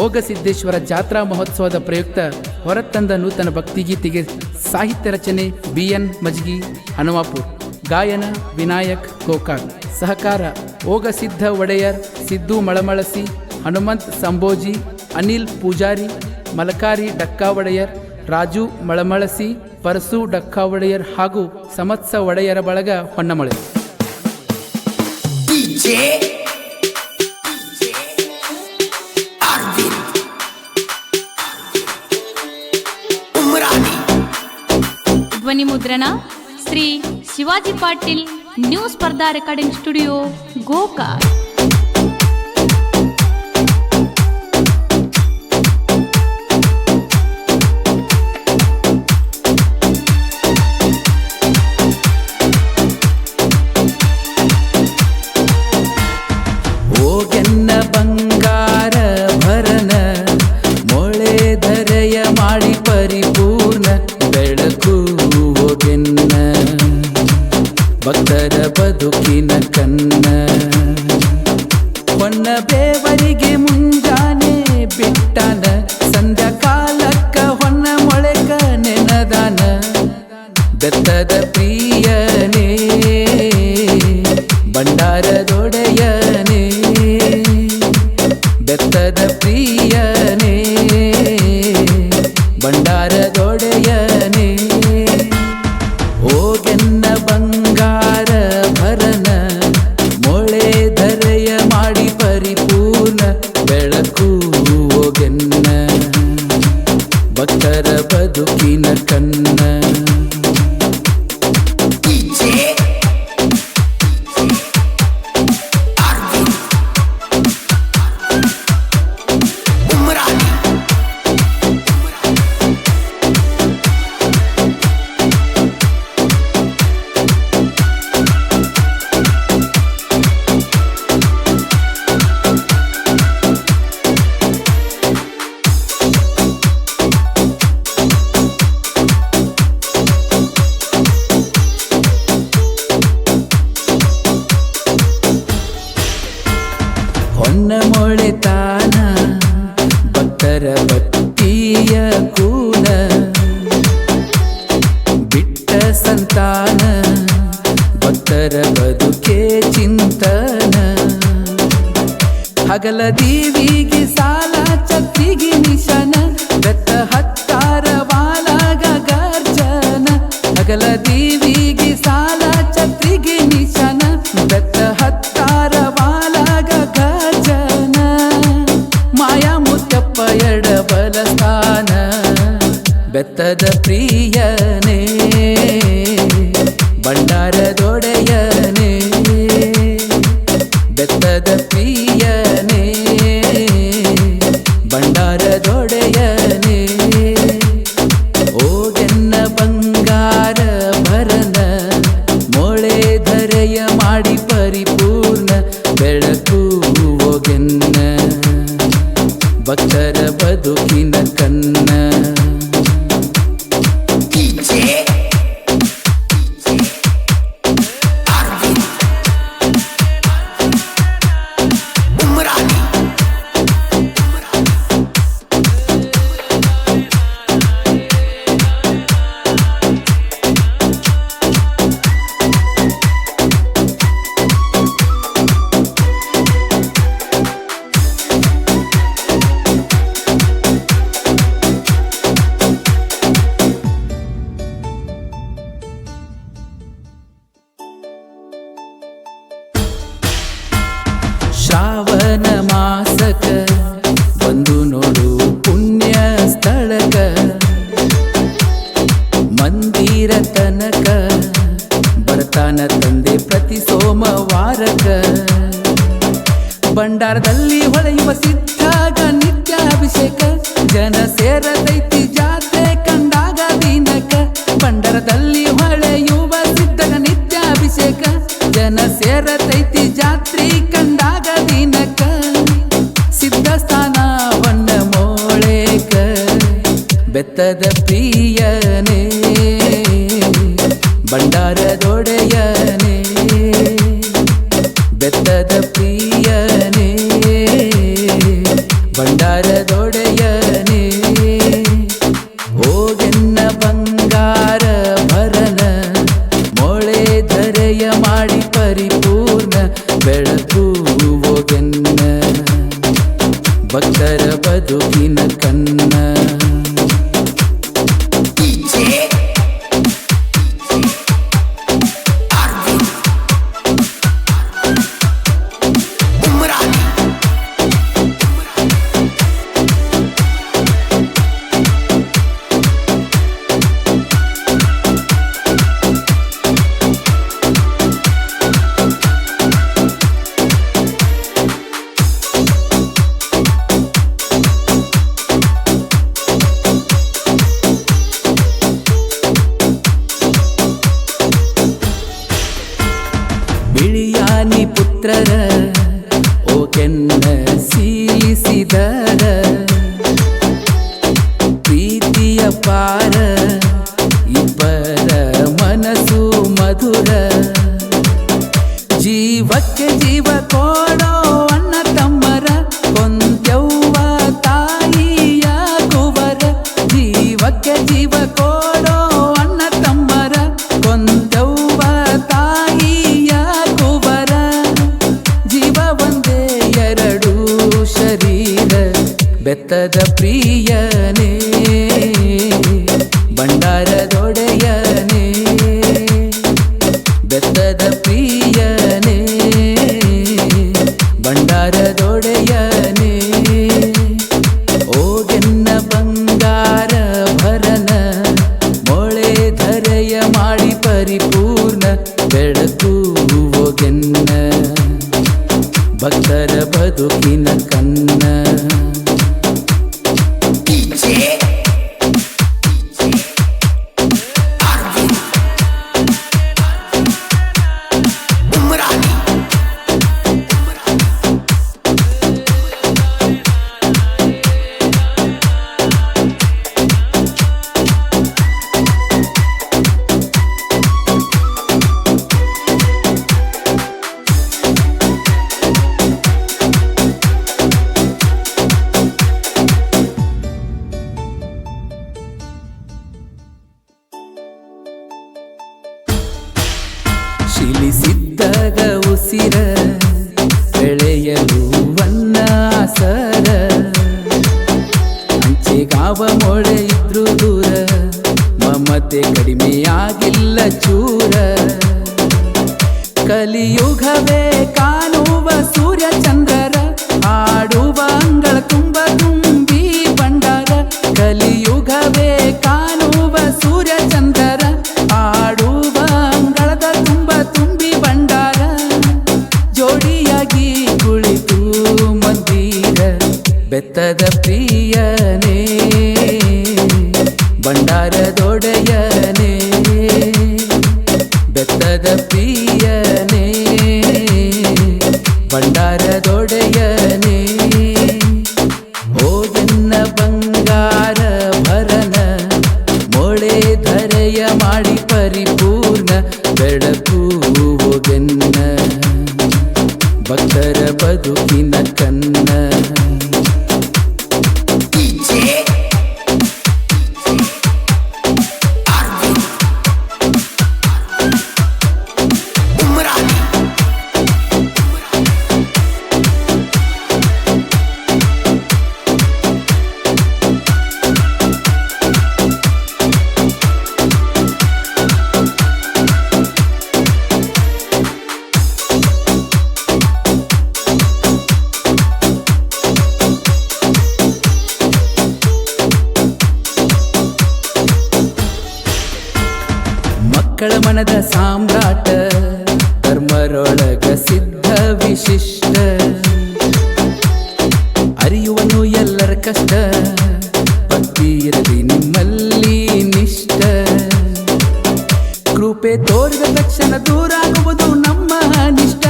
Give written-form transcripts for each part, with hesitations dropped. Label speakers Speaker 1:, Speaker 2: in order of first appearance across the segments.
Speaker 1: ಓಗಸಿದ್ದೇಶ್ವರ ಜಾತ್ರಾ ಮಹೋತ್ಸವದ ಪ್ರಯುಕ್ತ ಹೊರತಂದ ನೂತನ ಭಕ್ತಿಗೀತೆಗೆ ಸಾಹಿತ್ಯ ರಚನೆ BN ಮಜ್ಗಿ ಹನುಮಾಪುರ್, ಗಾಯನ ವಿನಾಯಕ್ ಗೋಕಾಕ್, ಸಹಕಾರ ಓಗಸಿದ್ಧ ಒಡೆಯರ್, ಸಿದ್ದು ಮಳಮಳಸಿ, ಹನುಮಂತ್ ಸಂಬೋಜಿ, ಅನಿಲ್ ಪೂಜಾರಿ, ಮಲಕಾರಿ ಡಕ್ಕಾ ಒಡೆಯರ್, ರಾಜು ಮಳಮಳಸಿ, ಪರಸು ಡಕ್ಕಾ ಒಡೆಯರ್ ಹಾಗೂ ಸಮತ್ಸ ಒಡೆಯರ ಬಳಗ ಹೊನ್ನಮಳೆ.
Speaker 2: ಧ್ವನಿ ಮುದ್ರಣ ಶ್ರೀ ಶಿವಾಜಿ ಪಾಟೀಲ್, ನ್ಯೂ ಸ್ಪರ್ಧಾ ರೆಕಾರ್ಡಿಂಗ್ ಸ್ಟುಡಿಯೋ, ಗೋಕಾಕ್.
Speaker 1: ಓಗೆನ್ನ ಬಂಗಾರ ಭರನ ಮೊಳೆ ಧರೆಯ ಮಾಡಿ ಪರಿಪೂರ್ಣ ಬೆಳಕು ಓಗೆನ್ನ ಭಕ್ತರ ಬದುಕಿನ ಕನ್ನ ಹೊನ್ನ ಬೇವರಿಗೆ ಮುಂಜಾನೆ ಬಿಟ್ಟನ ಸಂಧ್ಯಾ ಕಾಲಕ್ಕ ಹೊನ್ನ ಮೊಳೆಕ ನೆನದಾನ ಬೆತ್ತದ ಪ್ರಿಯನೇ ಭಂಡಾರದೊಡೆಯನೇ ಬೆತ್ತದ ಪ್ರಿಯನೇ ಭಂಡಾರದೊಡೆಯನೇ ಓಗೆನ್ನ ಬಂಗಾರ ಭರನ ಮೊಳೆ ಧರೆಯ ಮಾಡಿ ಪರಿಪೂರ್ಣ ಬೆಳಕು ಓಗೆನ್ನ ಭಕ್ತರ ಬದುಕಿನ ಕನ್ನ ಹೊನ್ನ ಮೊಳೆ ತಾನ ಭಕ್ತರ ಭಕ್ತಿಯ ಕೂನ ಬಿಟ್ಟ ಸಂತಾನ ಭಕ್ತರ ಬದುಕೆ ಚಿಂತನ ಹಗಲ ದೀವಿಗೆ ಸಾಲ ಛತ್ರಿಗೆ ನಿಶನ ಬೆತ್ತ ಹತ್ತಾರ ವಾಲಾಗ ಗರ್ಜನ ಹಗಲ ದೀವಿಗೆ ಸಾಲ ಛತ್ರಿಗೆ ನಿಶನ ಬೆತ್ತ ಹತ್ತಾರ ವಾಲಾಗ ಗರ್ಜನ ಮಾಯಾ ಮುತ್ತಪ್ಪ ಎಡಬಲ ಸ್ಥಾನ ಬೆತ್ತದ ಪ್ರಿಯನೇ ಭಂಡಾರದೊಡೆಯನೇ ಬೆತ್ತದ ಪ್ರಿಯನೇ ಭಂಡಾರದೊಡೆಯನೇ ಓಗೆನ್ನ ಬಂಗಾರ ಭರನ ಮೊಳೆ ಧರೆಯ ಮಾಡಿ ಪರಿಪೂರ್ಣ ಬೆಳಕು ಓಗೆನ್ನ ಭಕ್ತರ ಬದುಕಿನ ಕನ್ನ ಶ್ರಾವಣ ಮಾಸಕ ಬಂದು ನೋಡು ಪುಣ್ಯ ಸ್ಥಳಕ ಮಂದಿರ ತನಕ ಬರ್ತಾನ ತಂದೆ ಪ್ರತಿ ಸೋಮವಾರಕ ಭಂಡಾರದಲ್ಲಿ ಹೊಳೆಯುವ ಸಿದ್ಧಾಗ ನಿತ್ಯಾಭಿಷೇಕ ಜನ ಸೇರದೈತಿ ಜಾತ್ರೆ ಕಂಡಾಗ ದಿನಕ ಭಂಡಾರದಲ್ಲಿ ಹೊಳೆಯುವ ಸಿದ್ಧಾಗ ನಿತ್ಯಾಭಿಷೇಕ ಜನ ಸೇರದೈತಿ ಜಾತ್ರೆ ಕಂಡಾಗ ದಿನಕ ಸಿದ್ಧ ಸ್ಥಾನವನ್ನ ಮೋಳೆಕ ಬೆತ್ತದ ಪ್ರಿಯನೇ ಭಂಡಾರದೊಡೆಯನೇ ಬೆತ್ತದ ಪ್ರಿಯನೇ ಭಂಡಾರದೊಡೆಯನೇ ಹೋಗೆನ್ನ ಬಂಗಾರ ಭರನ ಮೊಳೆ ಧರೆಯ ಮಾಡಿ ಪರಿಪೂರ್ಣ ಬೆಳಕು ಹೋಗೆನ್ನ ಭಕ್ತರ ಬದುಕಿನ ಕನ್ನ ಬಿಳಿಯಾನಿ ಪುತ್ರರ ಓಕೆನ್ನ ಸೀಲಿಸಿದರ ಪ್ರೀತಿಯ ಪಾರ ಇಬ್ಬರ ಮನಸ್ಸು ಮಧುರ ಜೀವಕ್ಕೆ ಜೀವ ಕೊಡೋ ಅಣ್ಣ ತಮ್ಮರ ಕೊಂದ್ಯವ್ವ ತಾಯಿಯ ಕುವರ ಜೀವಕ್ಕೆ ಜೀವ ಕೊಡೋ ಅಣ್ಣ ತಮ್ಮರ ಕೊಂದ್ಯವ್ವ ತಾಯಿಯ ಕುವರ ಜೀವ ಒಂದೇ ಎರಡು ಶರೀರ ಬೆತ್ತದ ಪ್ರಿಯನೇ ಭಂಡಾರದೊಡೆಯನೇ ಬೆತ್ತದ ಪ್ರಿಯನೇ ಭಂಡಾರದೊಡೆಯನೇ ಓಗೆನ್ನ ಬಂಗಾರ ಭರನ ಮೊಳೆ ಧರೆಯ ಮಾಡಿ ಪರಿಪೂರ್ಣ ಬೆಳಕು ಹೋಗೆನ್ನ ಭಕ್ತರ ಬದುಕಿನ ಕನ್ನ ಶಿಲಿಸಿದ್ದಾಗ ಉಸಿರ ಬೆಳೆಯಲು ವನ್ನಾಸರ ಅಂಚೆಗಾವ ಮೊಳೆ ಇದ್ರು ದೂರ ಮಮತೆ ಕಡಿಮೆಯಾಗಿಲ್ಲ ಚೂರ ಕಲಿಯುಗವೇ ಕಾಣುವ ಸೂರ್ಯ ಚಂದ್ರರ ಆಡುವ ಅಂಗಳ ತುಂಬ ತುಂಬಿ ಭಂಡಾರ ಕಲಿಯುಗವೇ ಕಾಣುವ ಸೂರ್ಯ ಚಂದ್ರರ ಆಡುವ ಅಂಗಳದ ತುಂಬ ತುಂಬಿ ಭಂಡಾರ ಜೋಡಿಯಾಗಿ ಕುಳಿತು ಮಂದಿರ ಬೆತ್ತದ ಪ್ರಿಯನೇ ಭಂಡಾರದೊಡೆಯನೇ ಬೆತ್ತದ ಪ್ರಿಯನೇ ಭಂಡಾರದೊಡೆಯನೇ ಹೋಗೆನ್ನ ಬಂಗಾರ ಭರನ ಮೊಳೆ ಧರೆಯ ಮಾಡಿ ಪರಿಪೂರ್ಣ ಬೆಳಕು ಹೋಗೆನ್ನ ಭಕ್ತರ ಬದುಕಿನ ಕನ್ನ ಮಕ್ಕಳ ಮನದ ಸಾಮ್ರಾಟ ಧರ್ಮರೊಳಗ ಸಿದ್ಧ ವಿಶಿಷ್ಟ ಅರಿಯುವನು ಎಲ್ಲರ ಕಷ್ಟ ಭಕ್ತಿ ಇರಲಿ ನಿಮ್ಮಲ್ಲಿ ನಿಷ್ಠ ಕೃಪೆ ತೋರಿದ ತಕ್ಷಣ ದೂರಾಗುವುದು ನಮ್ಮ ನಿಷ್ಠ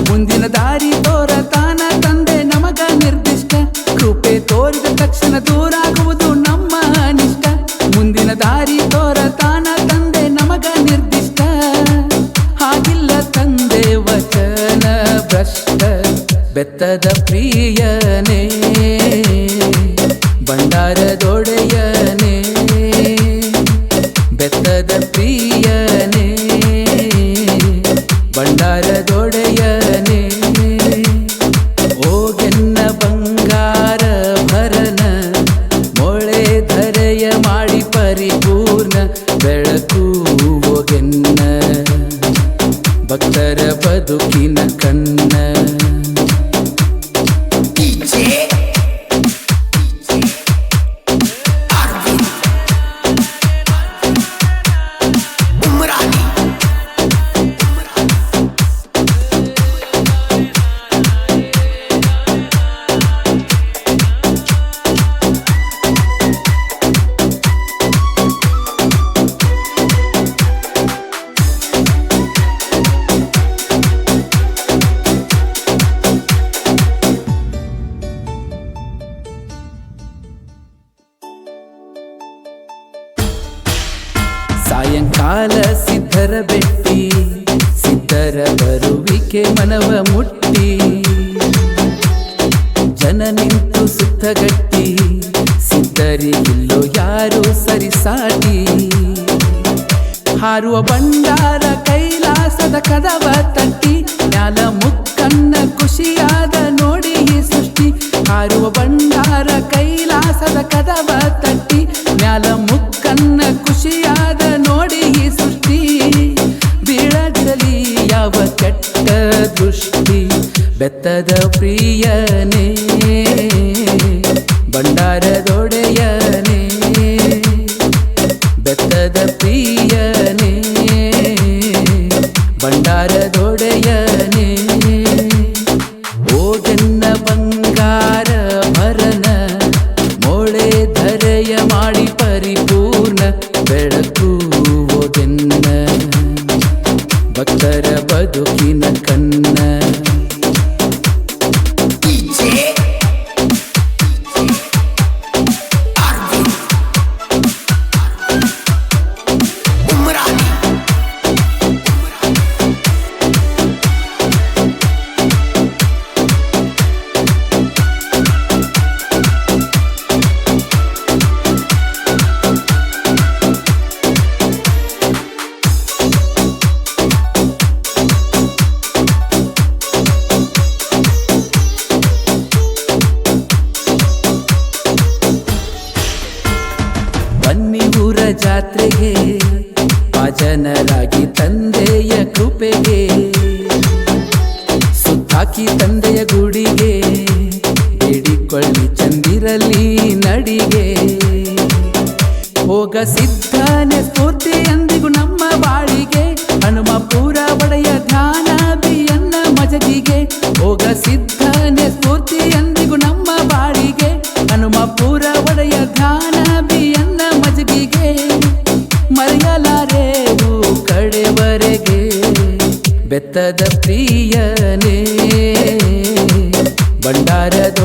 Speaker 1: ಮುಂದಿನ ದಾರಿ ತೋರ ತಾನ ತಂದೆ ನಮಗ ನಿರ್ದಿಷ್ಟ ಕೃಪೆ ತೋರಿದ ತಕ್ಷಣ ದೂರಾಗುವುದು ನಮ್ಮ ನಿಷ್ಠ ಮುಂದಿನ ದಾರಿ ತೋರ ತಾನ ತಂದೆ ನಮಗ ನಿರ್ದಿಷ್ಟ ಹಾಗಿಲ್ಲ ತಂದೆ ವಚನ ಭ್ರಷ್ಟ ಬೆತ್ತದ ಪ್ರಿಯನೇ ಭಂಡಾರದೊಡೆಯನೇ ಬೆತ್ತದ ಪ್ರಿಯನೇ ಭಂಡಾರದೊಡೆಯನೇ ಓಗೆನ್ನ ಬಂಗಾರ ಭರನ ಮೊಳೆ ಧರೆಯ ಮಾಡಿ ಪರಿಪೂರ್ಣ ಬೆಳಕು ಓಗೆನ್ನ ಭಕ್ತರ ಬದುಕಿನ ಕನ್ನ ಸಾಯಂಕಾಲ ಸಿದ್ಧರ ಬೆಟ್ಟಿ ಸಿದ್ಧರ ಬರುವಿಕೆ ಮನವ ಮುಟ್ಟಿ ಜನ ನಿಂತು ಸುತ್ತಗಟ್ಟಿ ಸಿದ್ಧರಿಗಿಲ್ಲೋ ಯಾರು ಸರಿಸಾಟಿ ಹಾರುವ ಭಂಡಾರ ಕೈಲಾಸದ ಕದವ ತಟ್ಟಿ ಮ್ಯಾಲ ಮುಕ್ಕನ್ನ ಖುಷಿಯಾದ ನೋಡಿ ಈ ಸೃಷ್ಟಿ ಹಾರುವ ಭಂಡಾರ ಕೈಲಾಸದ ಕದವ ತಟ್ಟಿ ಮ್ಯಾಲ ಮುಕ್ಕನ್ನ ಖುಷಿಯಾದ ನೋಡಿ ಈ ಸೃಷ್ಟಿ ಬೀಳದಿರಲಿ ಯಾವ ಕೆಟ್ಟ ದೃಷ್ಟಿ ಬೆತ್ತದ ಪ್ರಿಯನೇ ಭಂಡಾರದೊಡೆಯನೇ ಬೆತ್ತದ ಪ್ರಿಯನೇ ಭಂಡಾರದೊಡೆಯನೇ ಓಗೆನ್ನ ಬಂಗಾರ ಭರನ ಮೊಳೆ ಧರೆಯ ಮಾಡಿ ಪರಿಪೂರ್ಣ ಬೆಳಕು ಓಗೆನ್ನ ಭಕ್ತರ ಬದುಕಿನ ಕನ್ನ ಬನ್ನಿ ಊರ ಜಾತ್ರೆಗೆ ಭಾಜನರಾಗಿ ತಂದೆಯ ಕೃಪೆಗೆ ಸುತ್ತಾಕಿ ತಂದೆಯ ಗುಡಿಗೆ ಬೇಡಿಕೊಳ್ಳಿ ಚಂದಿರಲಿ ನಡಿಗೆ ಹೋಗ ಸಿದ್ಧನೆ ಸ್ಫೂರ್ತಿ ಎಂದಿಗೂ ನಮ್ಮ ಬಾಳಿಗೆ ಹನುಮಪುರ ಒಡೆಯ ಧ್ಯಾನ ಬಿಯನ್ನ ಮಜಗಿಗೆ ಹೋಗ ಸಿದ್ಧನೆ ಸ್ಫೂರ್ತಿ ಎಂದಿಗೂ ನಮ್ಮ ಬಾಳಿಗೆ ಹನುಮಪುರ ಒಡೆಯ ಧ್ಯಾನ ಬಿಯನ್ನ ಮಜಗಿಗೆ ಮರೆಯಲಾರೆವು ಕಡೆವರೆಗೆ ಬೆತ್ತದ ಪ್ರಿಯನೇ ಭಂಡಾರದ